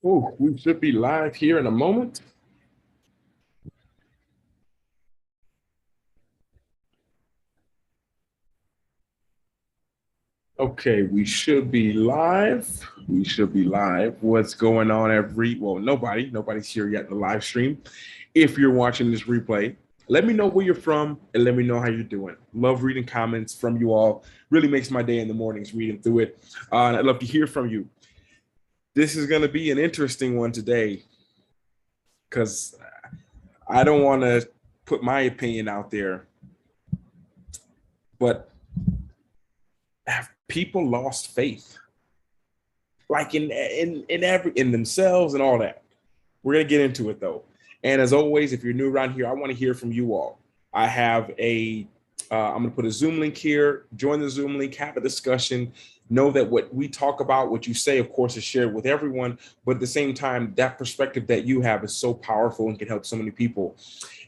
Oh, we should be live here in a moment. Okay, we should be live. We should be live. What's going on, well, nobody's here yet in the live stream. If you're watching this replay, let me know where you're from and let me know how you're doing. Love reading comments from you all. Really makes my day in the mornings reading through it. And I'd love to hear from you. This is going to be an interesting one today because I don't want to put my opinion out there, but have people lost faith? Like in themselves and all that. We're gonna get into it though. And as always, if you're new around here, I want to hear from you all. I have I'm gonna put a Zoom link here. Join the Zoom link, have a discussion. Know that what we talk about, what you say, of course, is shared with everyone. But at the same time, that perspective that you have is so powerful and can help so many people.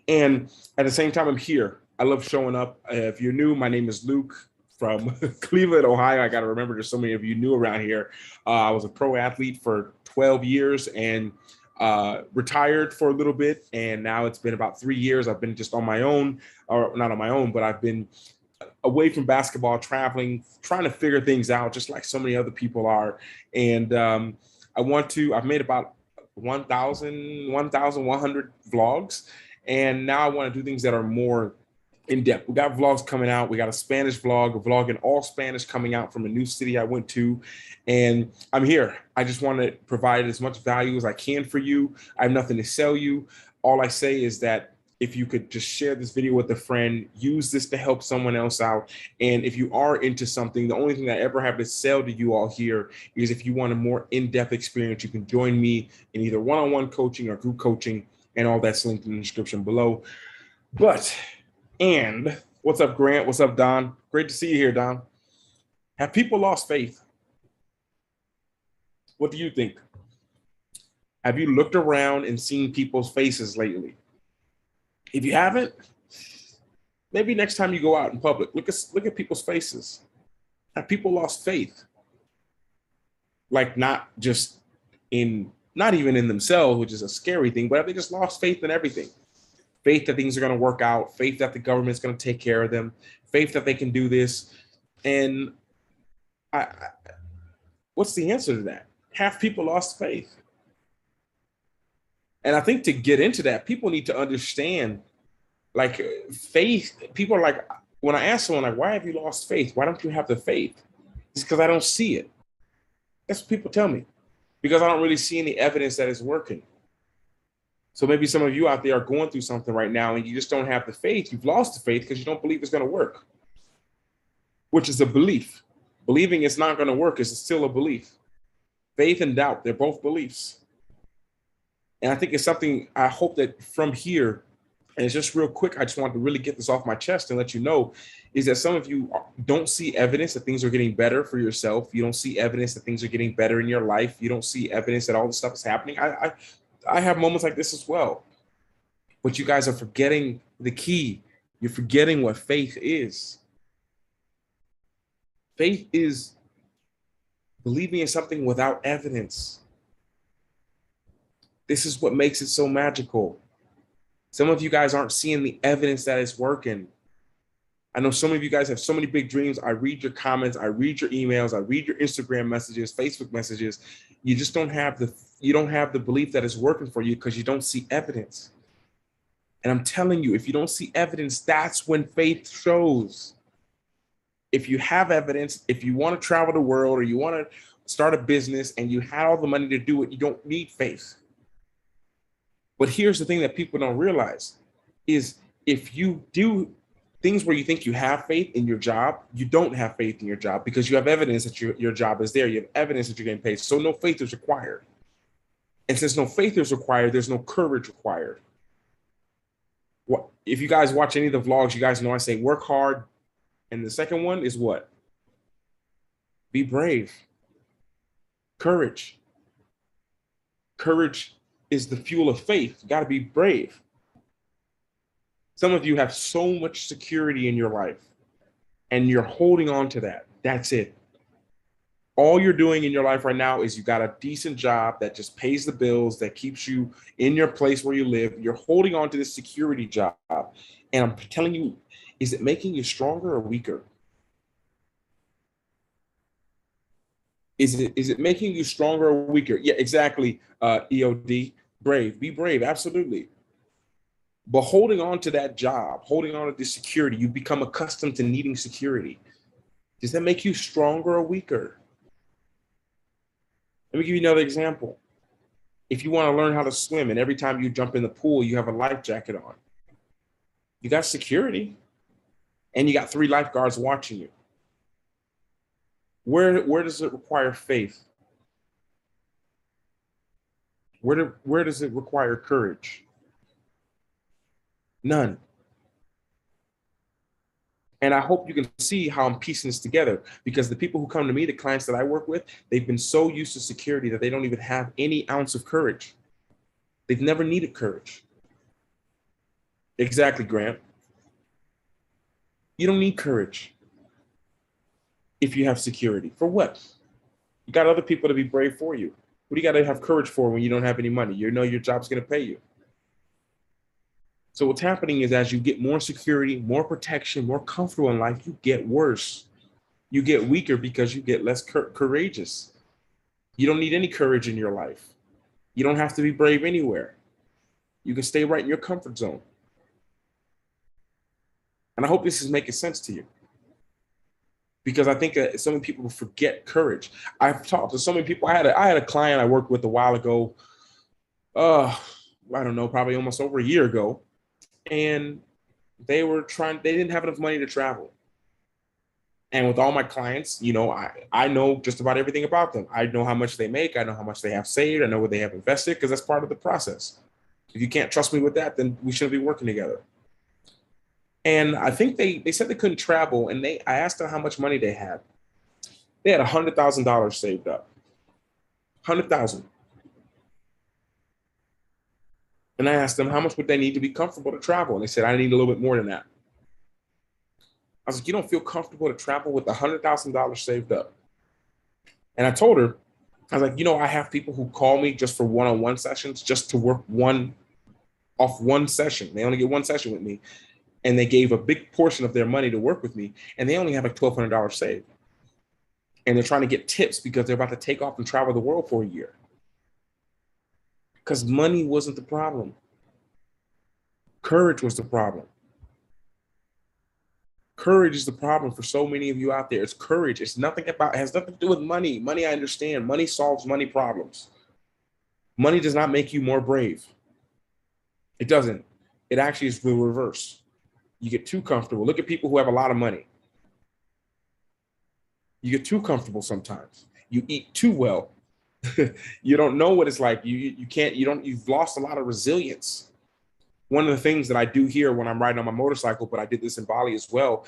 And at the same time, I'm here. I love showing up. If you're new, my name is Luke from Cleveland, Ohio. I got to remember there's so many of you new around here. I was a pro athlete for 12 years and retired for a little bit. And now it's been about 3 years. I've been just on my own, or not on my own, but I've been away from basketball, traveling, trying to figure things out, just like so many other people are. And I've made about 1,100 vlogs. And now I want to do things that are more in depth. We got vlogs coming out. We got a Spanish vlog, a vlog in all Spanish coming out from a new city I went to. And I'm here. I just want to provide as much value as I can for you. I have nothing to sell you. All I say is that if you could just share this video with a friend, use this to help someone else out. And if you are into something, the only thing I ever have to sell to you all here is if you want a more in-depth experience, you can join me in either one-on-one coaching or group coaching, and all that's linked in the description below. And what's up, Grant? What's up, Don? Great to see you here, Don. Have people lost faith? What do you think? Have you looked around and seen people's faces lately? If you haven't, maybe next time you go out in public, look at people's faces. Have people lost faith? Like not even in themselves, which is a scary thing, but have they just lost faith in everything? Faith that things are going to work out, faith that the government's going to take care of them, faith that they can do this. And what's the answer to that? Have people lost faith? And I think to get into that, people need to understand, like, faith. People are like, when I ask someone, like, why have you lost faith? Why don't you have the faith? It's because I don't see it. That's what people tell me. Because I don't really see any evidence that it's working. So maybe some of you out there are going through something right now and you just don't have the faith. You've lost the faith because you don't believe it's going to work, which is a belief. Believing it's not going to work is still a belief. Faith and doubt, they're both beliefs. And I think it's something I hope that from here, and it's just real quick, I just want to really get this off my chest and let you know, is that some of you don't see evidence that things are getting better for yourself. You don't see evidence that things are getting better in your life. You don't see evidence that all this stuff is happening. I have moments like this as well. But you guys are forgetting the key. You're forgetting what faith is. Faith is believing in something without evidence. This is what makes it so magical. Some of you guys aren't seeing the evidence that it's working. I know some of you guys have so many big dreams. I read your comments, I read your emails, I read your Instagram messages, Facebook messages. You just don't have the belief that it's working for you because you don't see evidence. And I'm telling you, if you don't see evidence, that's when faith shows. If you have evidence, if you want to travel the world or you want to start a business and you had all the money to do it, you don't need faith. But here's the thing that people don't realize is if you do things where you think you have faith in your job, you don't have faith in your job because you have evidence that your job is there. You have evidence that you're getting paid. So no faith is required. And since no faith is required, there's no courage required. If you guys watch any of the vlogs, you guys know I say work hard. And the second one is what? Be brave. Courage. Courage is the fuel of faith. You got to be brave. Some of you have so much security in your life and you're holding on to that. That's it. All you're doing in your life right now is you got a decent job that just pays the bills, that keeps you in your place where you live. You're holding on to this security job. And I'm telling you, is it making you stronger or weaker? Is it making you stronger or weaker? Yeah, exactly. EOD, brave, be brave, absolutely. But holding on to that job, holding on to this security, you become accustomed to needing security. Does that make you stronger or weaker? Let me give you another example. If you want to learn how to swim and every time you jump in the pool, you have a life jacket on, you got security and you got 3 lifeguards watching you. Where does it require faith? Where does it require courage? None. And I hope you can see how I'm piecing this together, because the people who come to me, the clients that I work with, they've been so used to security that they don't even have any ounce of courage. They've never needed courage. Exactly, Grant. You don't need courage if you have security. For what? You got other people to be brave for you. What do you got to have courage for when you don't have any money? You know your job's going to pay you. So what's happening is, as you get more security, more protection, more comfortable in life, you get worse. You get weaker because you get less courageous. You don't need any courage in your life. You don't have to be brave anywhere. You can stay right in your comfort zone. And I hope this is making sense to you, because I think that so many people forget courage. I've talked to so many people. I had a client I worked with a while ago. I don't know, probably almost over a year ago. And they didn't have enough money to travel. And with all my clients, I know just about everything about them. I know how much they make. I know how much they have saved. I know what they have invested, because that's part of the process. If you can't trust me with that, then we shouldn't be working together. And I think they said they couldn't travel. And I asked them how much money they had. They had $100,000 saved up. 100,000. And I asked them how much would they need to be comfortable to travel. And they said, I need a little bit more than that. I was like, you don't feel comfortable to travel with $100,000 saved up? And I told her, I was like, I have people who call me just for one-on-one sessions, just to work one session. They only get one session with me. And they gave a big portion of their money to work with me. And they only have like $1,200 saved. And they're trying to get tips because they're about to take off and travel the world for a year. Because money wasn't the problem. Courage was the problem. Courage is the problem for so many of you out there. It's courage. It has nothing to do with money. Money, I understand. Money solves money problems. Money does not make you more brave. It doesn't. It actually is the reverse. You get too comfortable. Look at people who have a lot of money. You get too comfortable sometimes. You eat too well. You don't know what it's like. You've lost a lot of resilience. One of the things that I do here when I'm riding on my motorcycle, but I did this in Bali as well,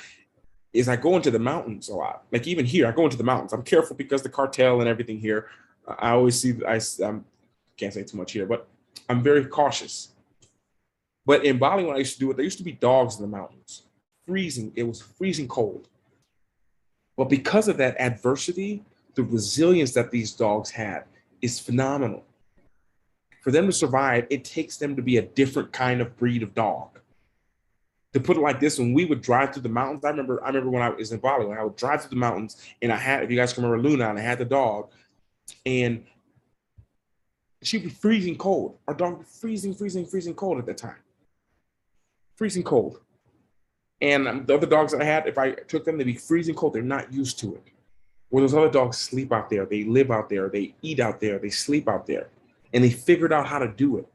is I go into the mountains a lot. Like even here, I go into the mountains. I'm careful because the cartel and everything here. I always see, I can't say too much here, but I'm very cautious. But in Bali, when I used to do it, there used to be dogs in the mountains. Freezing. It was freezing cold. But because of that adversity, the resilience that these dogs had is phenomenal. For them to survive, it takes them to be a different kind of breed of dog. To put it like this, when we would drive through the mountains, I remember when I was in Bali, when I would drive through the mountains, and if you guys can remember Luna, and I had the dog, and she'd be freezing cold. Our dog was freezing cold at that time. Freezing cold. And the other dogs that I had, if I took them, they'd be freezing cold. They're not used to it. Where those other dogs sleep out there, they live out there, they eat out there, they sleep out there, and they figured out how to do it.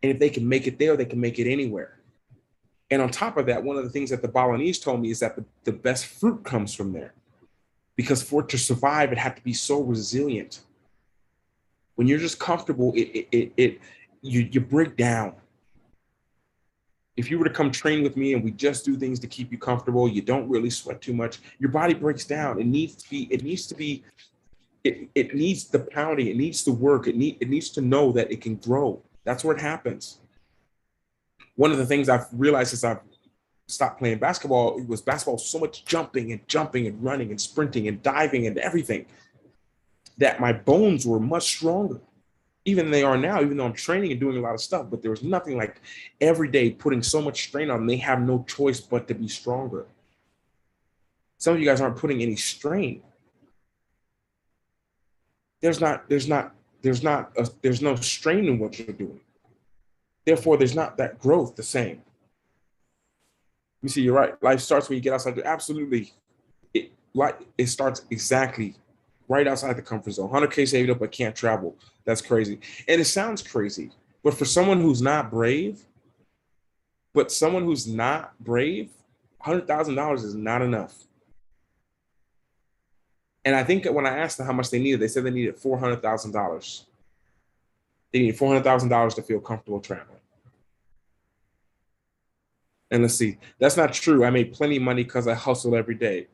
And if they can make it there, they can make it anywhere. And on top of that, one of the things that the Balinese told me is that the best fruit comes from there, because for it to survive, it had to be so resilient. When you're just comfortable, you break down. If you were to come train with me and we just do things to keep you comfortable, you don't really sweat too much, your body breaks down. It needs the pounding, it needs to work, it needs to know that it can grow. That's where it happens. One of the things I've realized since I've stopped playing basketball was so much jumping and running and sprinting and diving and everything. that my bones were much stronger, even than they are now, even though I'm training and doing a lot of stuff. But there was nothing like every day putting so much strain on them. They have no choice but to be stronger. Some of you guys aren't putting any strain. There's no strain in what you're doing. Therefore, there's not that growth the same. You see, you're right. Life starts when you get outside. Absolutely. It starts exactly right outside the comfort zone. 100K saved up, but can't travel. That's crazy. And it sounds crazy. But for someone who's not brave, $100,000 is not enough. And I think that when I asked them how much they needed, they said they needed $400,000. They needed $400,000 to feel comfortable traveling. And let's see, that's not true. I made plenty of money because I hustled every day.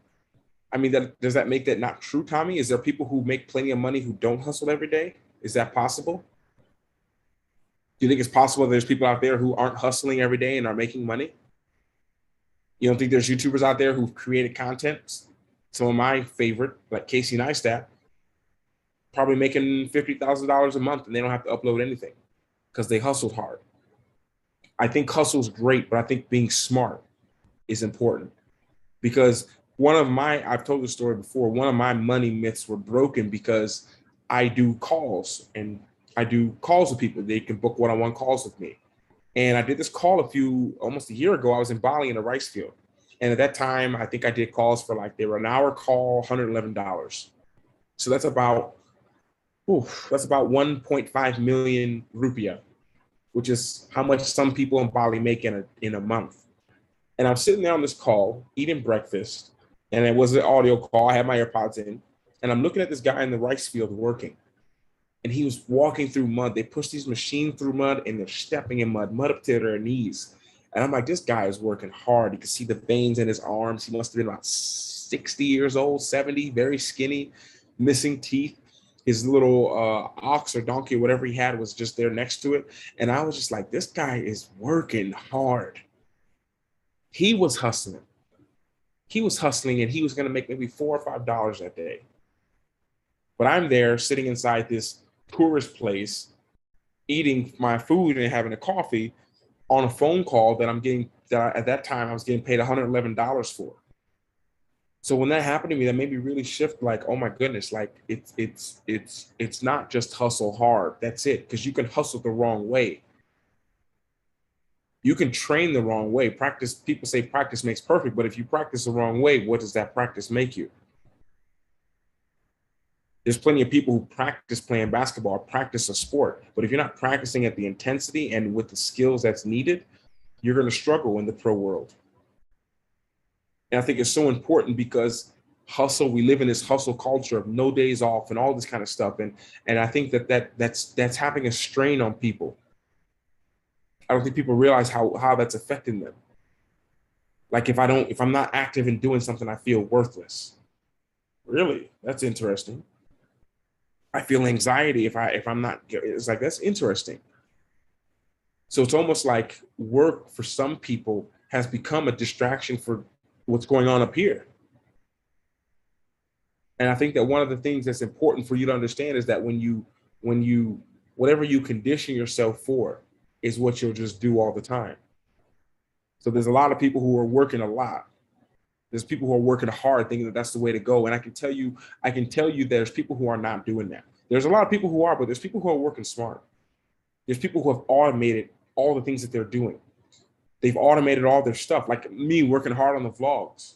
I mean, does that make that not true, Tommy? Is there people who make plenty of money who don't hustle every day? Is that possible? Do you think it's possible there's people out there who aren't hustling every day and are making money? You don't think there's YouTubers out there who've created content? Some of my favorite, like Casey Neistat, probably making $50,000 a month and they don't have to upload anything because they hustled hard. I think hustle's great, but I think being smart is important because I've told the story before, one of my money myths were broken because I do calls with people. They can book one-on-one calls with me. And I did this call almost a year ago. I was in Bali in a rice field. And at that time, I think I did calls for they were an hour call, $111. So that's about 1.5 million rupiah, which is how much some people in Bali make in a month. And I'm sitting there on this call, eating breakfast, and it was an audio call. I had my AirPods in, and I'm looking at this guy in the rice field working. And he was walking through mud. They push these machines through mud, and they're stepping in mud up to their knees. And I'm like, this guy is working hard. You can see the veins in his arms. He must have been about 60 years old, 70, very skinny, missing teeth. His little ox or donkey or whatever he had was just there next to it. And I was just like, this guy is working hard. He was hustling. And he was going to make maybe $4 or $5 that day. But I'm there sitting inside this tourist place, eating my food and having a coffee on a phone call that at that time I was getting paid $111 for. So when that happened to me, that made me really shift, oh my goodness, it's not just hustle hard. That's it. Because you can hustle the wrong way. You can train the wrong way. People say practice makes perfect, but if you practice the wrong way, what does that practice make you? There's plenty of people who practice playing basketball, practice a sport, but if you're not practicing at the intensity and with the skills that's needed, you're going to struggle in the pro world. And I think it's so important because we live in this hustle culture of no days off and all this kind of stuff. And I think that's having a strain on people. I don't think people realize how that's affecting them. Like if I'm not active in doing something, I feel worthless. Really? That's interesting. I feel anxiety if I'm not, it's like, that's interesting. So it's almost like work for some people has become a distraction for what's going on up here. And I think that one of the things that's important for you to understand is that whatever you condition yourself for is what you'll just do all the time. So there's a lot of people who are working a lot. There's people who are working hard thinking that that's the way to go. And I can tell you there's people who are not doing that. There's a lot of people who are, but there's people who are working smart. There's people who have automated all the things that they're doing. They've automated all their stuff. Like me working hard on the vlogs.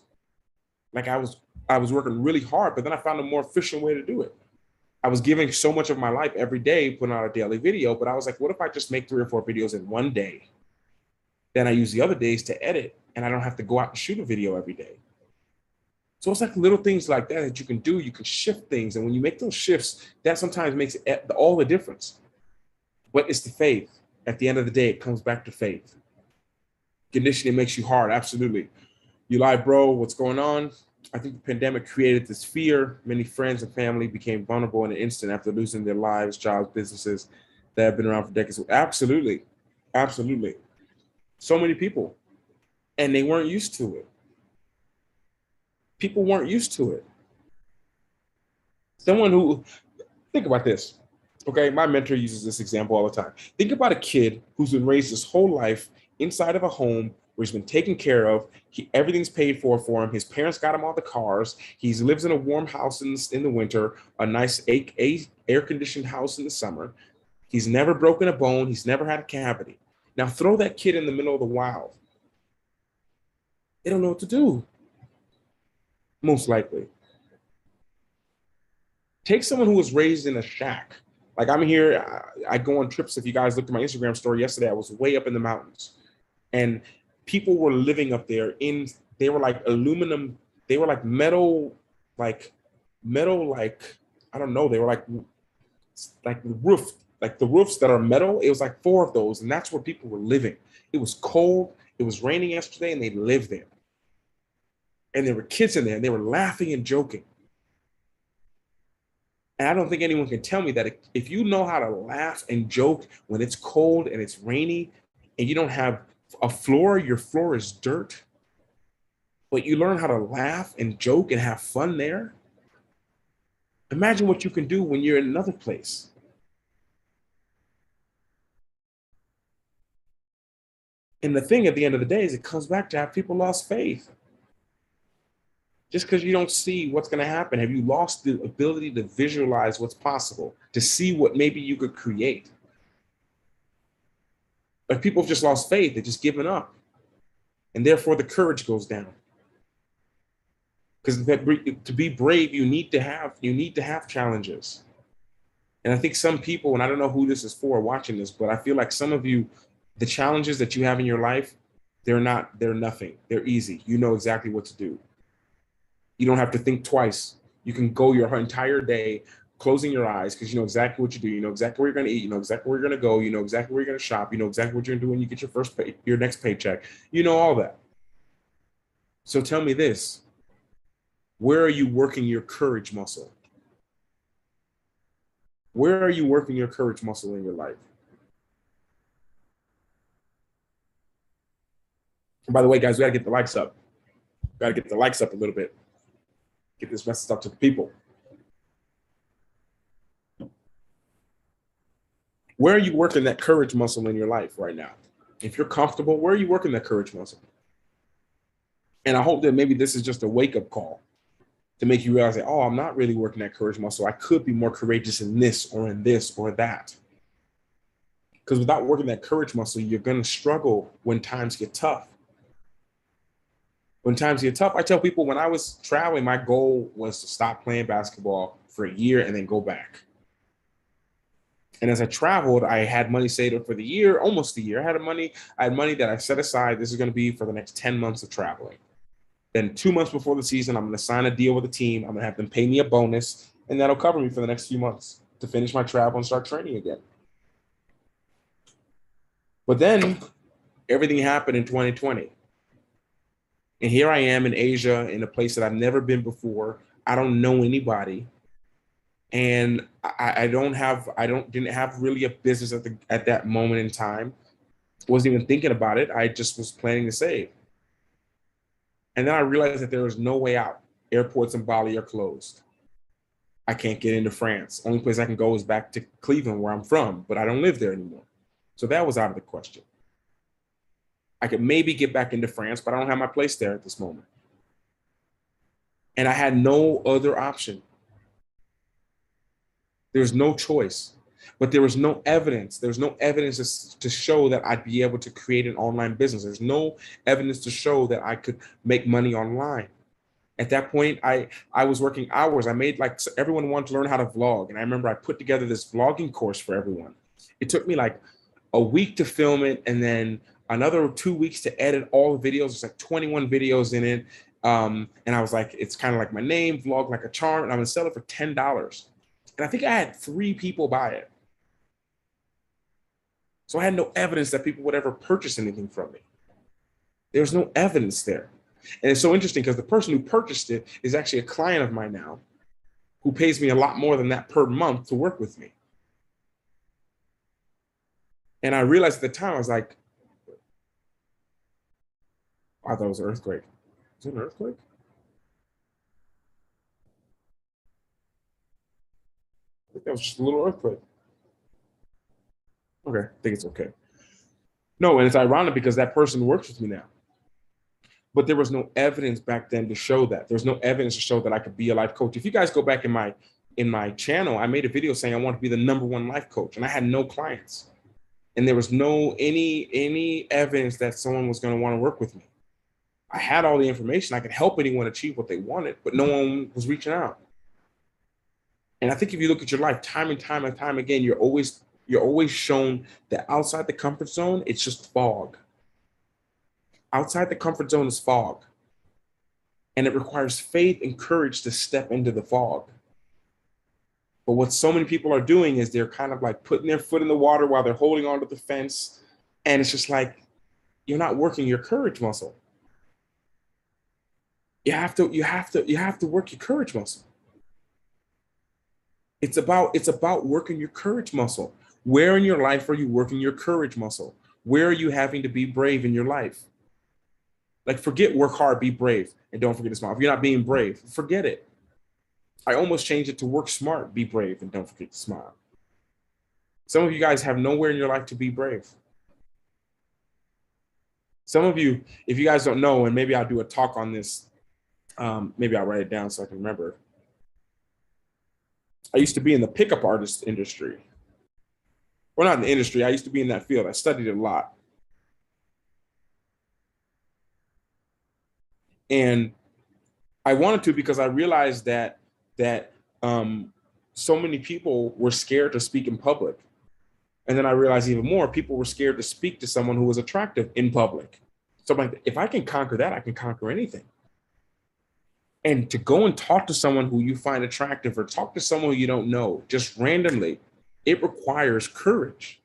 Like I was working really hard, but then I found a more efficient way to do it. I was giving so much of my life every day, putting out a daily video, but I was like, what if I just make 3 or 4 videos in one day? Then I use the other days to edit, and I don't have to go out and shoot a video every day. So it's like little things like that you can do. You can shift things. And when you make those shifts, that sometimes makes all the difference. But it's the faith. At the end of the day, it comes back to faith. Conditioning makes you hard. Absolutely. You live, bro. What's going on? I think the pandemic created this fear. Many friends and family became vulnerable in an instant after losing their lives, jobs, businesses that have been around for decades. Absolutely. Absolutely. So many people. And they weren't used to it. People weren't used to it. Think about this. Okay, my mentor uses this example all the time. Think about a kid who's been raised his whole life inside of a home where he's been taken care of. Everything's paid for him. His parents got him all the cars. He lives in a warm house in the winter, a nice air conditioned house in the summer. He's never broken a bone. He's never had a cavity. Now throw that kid in the middle of the wild. They don't know what to do, most likely. Take someone who was raised in a shack. Like I'm here, I go on trips. If you guys looked at my Instagram story yesterday, I was way up in the mountains, and people were living up there they were like aluminum, they were like metal, like metal, like, I don't know, they were like the roof, like the roofs that are metal. It was like four of those, and that's where people were living. It was cold, it was raining yesterday, and they lived there. And there were kids in there, and they were laughing and joking. And I don't think anyone can tell me that if you know how to laugh and joke when it's cold and it's rainy and you don't have a floor, your floor is dirt, but you learn how to laugh and joke and have fun there. Imagine what you can do when you're in another place. And the thing at the end of the day is it comes back to have people lost faith. Just because you don't see what's going to happen, have you lost the ability to visualize what's possible, to see what maybe you could create? But people have just lost faith, they've just given up. And therefore the courage goes down. Because to be brave, you need to have challenges. And I think some people, and I don't know who this is for watching this, but I feel like some of you, the challenges that you have in your life, they're nothing. They're easy. You know exactly what to do. You don't have to think twice. You can go your entire day closing your eyes because you know exactly what you do. You know exactly where you're going to eat. You know exactly where you're going to go. You know exactly where you're going to shop. You know exactly what you're going to do when you get your next paycheck. You know all that. So tell me this. Where are you working your courage muscle? Where are you working your courage muscle in your life? And by the way, guys, we got to get the likes up. Got to get the likes up a little bit. Get this message out to the people. Where are you working that courage muscle in your life right now? If you're comfortable, where are you working that courage muscle? And I hope that maybe this is just a wake-up call to make you realize that, oh, I'm not really working that courage muscle. I could be more courageous in this or that. Because without working that courage muscle, you're going to struggle when times get tough. When times get tough, I tell people when I was traveling, my goal was to stop playing basketball for a year and then go back. And as I traveled, I had money saved up for the year, almost a year. I had money that I set aside. This is going to be for the next 10 months of traveling. Then 2 months before the season, I'm going to sign a deal with a team. I'm going to have them pay me a bonus, and that'll cover me for the next few months to finish my travel and start training again. But then everything happened in 2020. And here I am in Asia, in a place that I've never been before. I don't know anybody. And I didn't have really a business at that moment in time. Wasn't even thinking about it. I just was planning to save. And then I realized that there was no way out. Airports in Bali are closed. I can't get into France. Only place I can go is back to Cleveland, where I'm from, but I don't live there anymore. So that was out of the question. I could maybe get back into France, but I don't have my place there at this moment. And I had no other option. There's no choice, but there was no evidence. There's no evidence to show that I'd be able to create an online business. There's no evidence to show that I could make money online. At that point, I was working hours. I made like everyone wanted to learn how to vlog. And I remember I put together this vlogging course for everyone. It took me like a week to film it and then another 2 weeks to edit all the videos. There's like 21 videos in it. And I was like, it's kind of like my name, Vlog Like a Charm. And I'm gonna sell it for $10. And I think I had 3 people buy it. So I had no evidence that people would ever purchase anything from me. There's no evidence there. And it's so interesting because the person who purchased it is actually a client of mine now who pays me a lot more than that per month to work with me. And I realized at the time, I was like, I thought it was an earthquake. Is it an earthquake? I think that was just a little earthquake. Okay, I think it's okay. No, and it's ironic because that person works with me now. But there was no evidence back then to show that. There's no evidence to show that I could be a life coach. If you guys go back in my channel, I made a video saying I want to be the #1 life coach, and I had no clients. And there was no any evidence that someone was going to want to work with me. I had all the information. I could help anyone achieve what they wanted, but no one was reaching out. And I think if you look at your life time and time and time again, you're always shown that outside the comfort zone, it's just fog. Outside the comfort zone is fog. And it requires faith and courage to step into the fog. But what so many people are doing is they're kind of like putting their foot in the water while they're holding onto the fence. And it's just like, you're not working your courage muscle. You have to work your courage muscle. It's about working your courage muscle. Where in your life are you working your courage muscle? Where are you having to be brave in your life? Like, forget work hard, be brave, and don't forget to smile. If you're not being brave, forget it. I almost changed it to work smart, be brave, and don't forget to smile. Some of you guys have nowhere in your life to be brave. Some of you, if you guys don't know, and maybe I'll do a talk on this, maybe I'll write it down so I can remember. I used to be in the pickup artist industry. Well, not in the industry. I used to be in that field. I studied it a lot. And I wanted to because I realized that so many people were scared to speak in public. And then I realized even more, people were scared to speak to someone who was attractive in public. So I'm like, if I can conquer that, I can conquer anything. And to go and talk to someone who you find attractive or talk to someone you don't know, just randomly, it requires courage.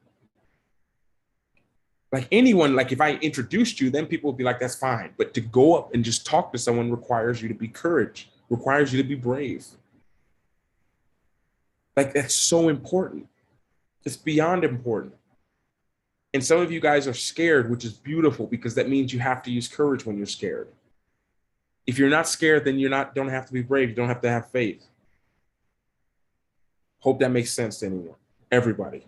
Like anyone, like if I introduced you, then people would be like, that's fine. But to go up and just talk to someone requires you to be courage, requires you to be brave. Like, that's so important. It's beyond important. And some of you guys are scared, which is beautiful because that means you have to use courage when you're scared. If you're not scared, then don't have to be brave. You don't have to have faith. Hope that makes sense to anyone, everybody.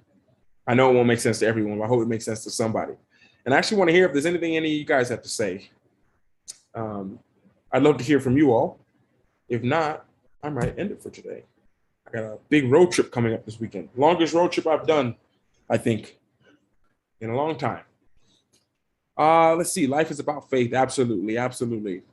I know it won't make sense to everyone, but I hope it makes sense to somebody. And I actually want to hear if there's anything any of you guys have to say. I'd love to hear from you all. If not, I might end it for today. I got a big road trip coming up this weekend. Longest road trip I've done, I think, in a long time. Let's see. Life is about faith. Absolutely. Absolutely.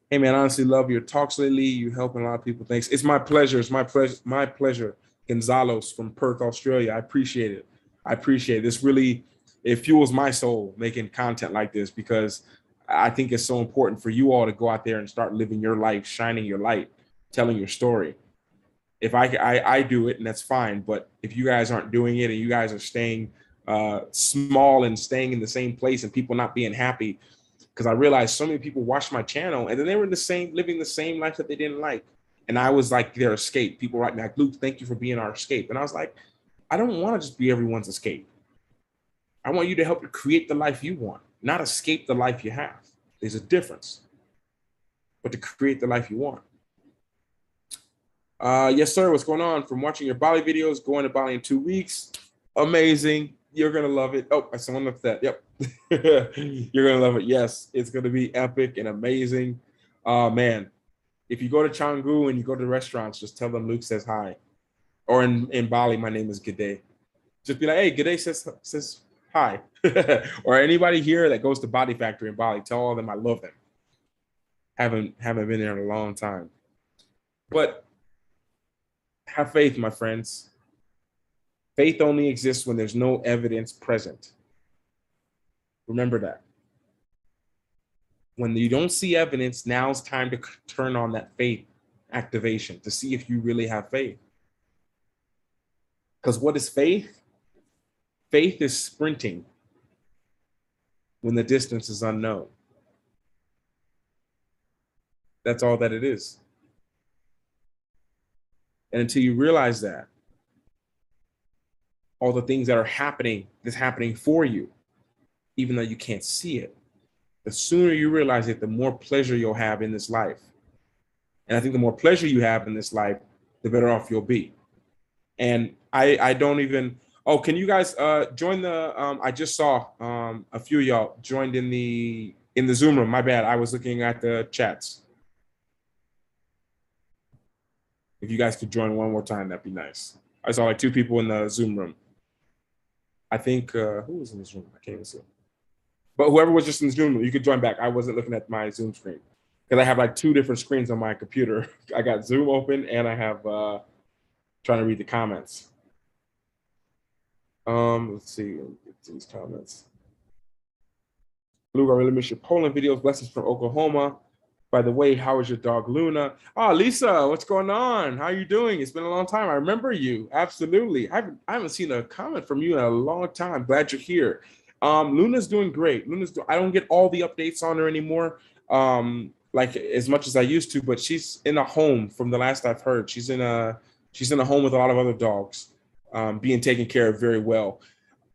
Hey, man, honestly love your talks lately. You're helping a lot of people. Thanks. It's my pleasure. It's my pleasure. My pleasure. Gonzalo's from Perth, Australia. I appreciate it. I appreciate it. This really, it fuels my soul making content like this because I think it's so important for you all to go out there and start living your life, shining your light, telling your story. If I do it, and that's fine. But if you guys aren't doing it and you guys are staying small and staying in the same place and people not being happy, because I realized so many people watched my channel and then they were living the same life that they didn't like. And I was like their escape. People write me like, Luke, thank you for being our escape. And I was like, I don't want to just be everyone's escape. I want you to help you create the life you want, not escape the life you have. There's a difference, but to create the life you want. Yes, sir. What's going on? From watching your Bali videos, going to Bali in 2 weeks. Amazing. You're going to love it. Oh, someone looked at that. Yep. You're going to love it. Yes, it's going to be epic and amazing. Man, if you go to Canggu and you go to restaurants, just tell them Luke says hi. Or in Bali, my name is G'day. Just be like, hey, G'day says hi. Or anybody here that goes to Body Factory in Bali, tell all of them I love them. Haven't been there in a long time. But have faith, my friends. Faith only exists when there's no evidence present. Remember that. When you don't see evidence, now's time to turn on that faith activation to see if you really have faith. Because what is faith? Faith is sprinting when the distance is unknown. That's all that it is. And until you realize that, all the things that are happening is happening for you, even though you can't see it. The sooner you realize it, the more pleasure you'll have in this life. And I think the more pleasure you have in this life, the better off you'll be. And I don't even, oh, can you guys join the I just saw a few of y'all joined in the Zoom room. My bad. I was looking at the chats. If you guys could join one more time, that'd be nice. I saw like 2 people in the Zoom room. I think who was in this room? I can't even see. But whoever was just in the Zoom room, you could join back. I wasn't looking at my Zoom screen because I have like 2 different screens on my computer. I got Zoom open and I have trying to read the comments. Let's see. Get to these comments. Blue, I really miss your Poland videos. Blessings from Oklahoma. By the way, how is your dog Luna? Oh, Lisa, what's going on? How are you doing? It's been a long time. I remember you. Absolutely. I haven't seen a comment from you in a long time. Glad you're here. Luna's doing great. I don't get all the updates on her anymore, like as much as I used to, but she's in a home from the last I've heard. She's in a home with a lot of other dogs, being taken care of very well.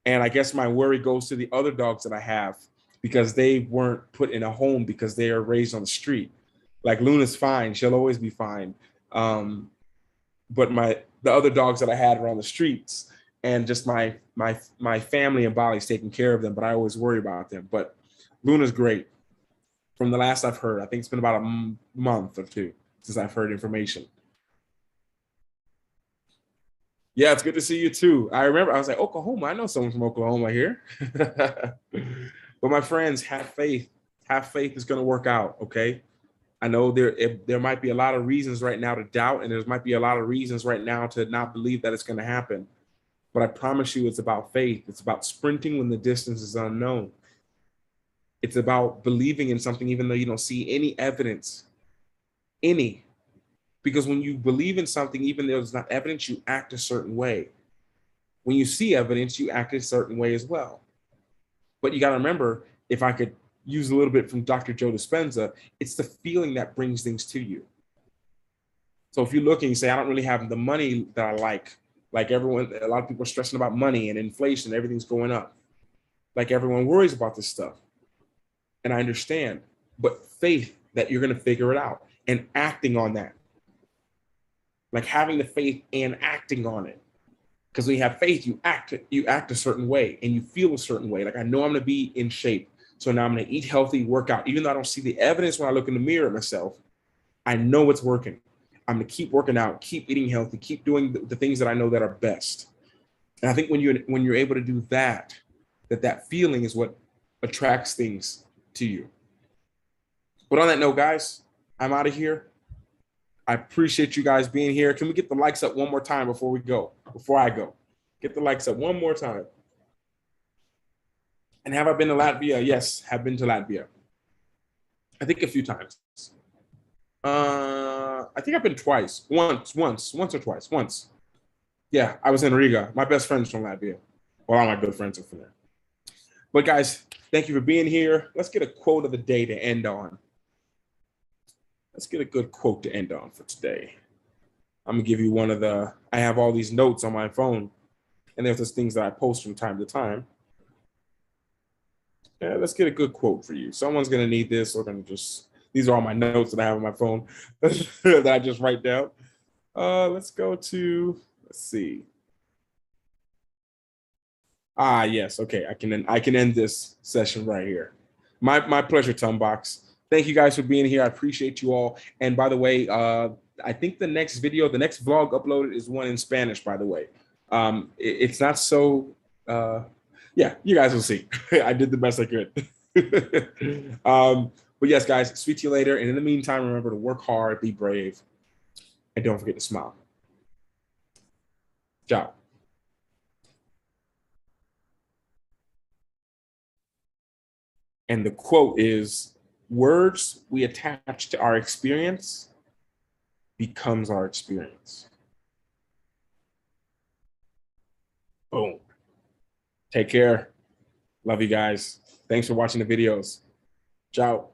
And I guess my worry goes to the other dogs that I have because they weren't put in a home because they are raised on the street. Like Luna's fine. She'll always be fine. But the other dogs that I had were on the streets, and just my family and Bali's taking care of them, but I always worry about them. But Luna's great. From the last I've heard, I think it's been about a month or 2 since I've heard information. Yeah, it's good to see you too. I remember I was like, Oklahoma. I know someone from Oklahoma here. But my friends, have faith. Have faith it's going to work out. Okay. I know there might be a lot of reasons right now to doubt, and there might be a lot of reasons right now to not believe that it's going to happen. But I promise you, it's about faith. It's about sprinting when the distance is unknown. It's about believing in something even though you don't see any evidence, any. Because when you believe in something, even though there's not evidence, you act a certain way. When you see evidence, you act a certain way as well. But you got to remember, if I could use a little bit from Dr. Joe Dispenza, it's the feeling that brings things to you. So if you look and you say, I don't really have the money that I like everyone, a lot of people are stressing about money and inflation, everything's going up. Like everyone worries about this stuff. And I understand, but faith that you're going to figure it out and acting on that. Like having the faith and acting on it. Because when you have faith, you act a certain way and you feel a certain way. Like I know I'm going to be in shape. So now I'm going to eat healthy, work out. Even though I don't see the evidence when I look in the mirror at myself, I know it's working. I'm going to keep working out, keep eating healthy, keep doing the things that I know that are best. And I think when you're able to do that, that feeling is what attracts things to you. But on that note, guys, I'm out of here. I appreciate you guys being here. Can we get the likes up one more time before I go? Get the likes up one more time. And have I been to Latvia? Yes, have been to Latvia. I think a few times. I think I've been twice. Once or twice. Once. Yeah, I was in Riga. My best friend's from Latvia. Well, all my good friends are from there. But guys, thank you for being here. Let's get a quote of the day to end on. Let's get a good quote to end on for today. I'm gonna give you one of I have all these notes on my phone, and there's those things that I post from time to time. Yeah, let's get a good quote for you. Someone's gonna need this, or these are all my notes that I have on my phone that I just write down. Let's see. Yes, okay. I can end this session right here. My pleasure, Tumbox. Thank you guys for being here. I appreciate you all. And by the way, I think the next vlog uploaded is one in Spanish, by the way. It's not so, yeah, you guys will see. I did the best I could. But yes, guys, speak to you later. And in the meantime, remember to work hard, be brave, and don't forget to smile. Ciao. And the quote is, words we attach to our experience becomes our experience. Boom. Take care. Love you guys. Thanks for watching the videos. Ciao.